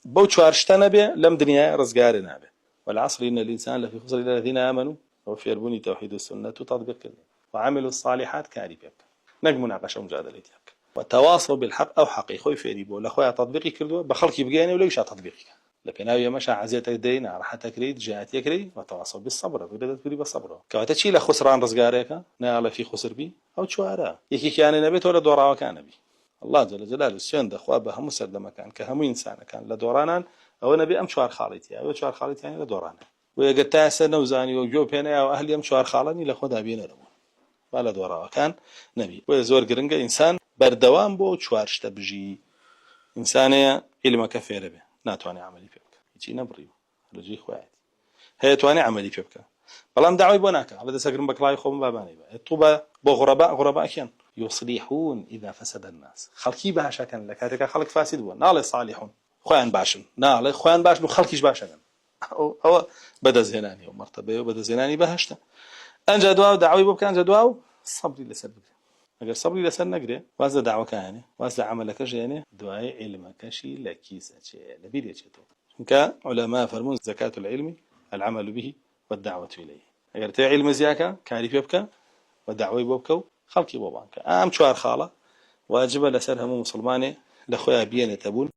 بو چوارشتە نەبێ لەم دنیای ڕزگارێ نابێ. والعصر إن الإنسان لفي خسر إلا الذين آمنوا وفيربوني توحيد السنة وتطبيق كله وعملوا الصالحات كاري بيبك نجم مناقشة ومجادلة بيبك وتواصوا بالحق أو حقي خوي فيريبو لأخويا تطبيقي كردو بخلقي بقياني ولا يشا تطبيقي لكن هاوية مشى عزيتك دينا راحتك ريد جاءتك ريد وتواصوا بالصبر وردت بري بالصبر كواتا شي لخسران رزقاريك نالا في خسر بي أو شوارا يكي كان نبيت ولا دورا وكان بي الله جل جلاله سيون دخوا بهم مسلمة كان كهم إنسان كان لدورانا أو نبي أم شوار خالتي أو شوار خالتي يعني لدورانا ويقول تاسا نوزاني وجوب هنا أو أهلي أم شوار خالني لخدا بينا لبون ولا دورا كان نبي ويزور قرنجة إنسان بردوام بو شوارشتا بجي إنسانية إلما كفيرة به ناتواني عملي فيك يجي نبريو رجي خواتي هي تواني عملي فيك بلام دعوي بوناك عبد سكرم بكلاي خوم باباني با الطوبة بغرباء كان يصلحون إذا فسد الناس خلقي باشا كان لك هذا خلق فاسد بو نال صالحون خوان باشن نال خوان باشن وخلقيش باشا كان أو بدا زيناني ومرتبه وبدا زيناني بهشته أنجا دواو دعوي بو كان دواو صبري لسبب اگر صبري لسن نقري وازا دعوة كاني وازا عملك يعني دعاء علمك شي لكيسة لبيدي شتو كان علماء فرمون زكاة العلم العمل به والدعوة إليه اگر تي علم زياكا كاري بك ودعوي بك خلقي بوبانك شوار خالة واجب لسرهم مسلماني لخويا بيان تبون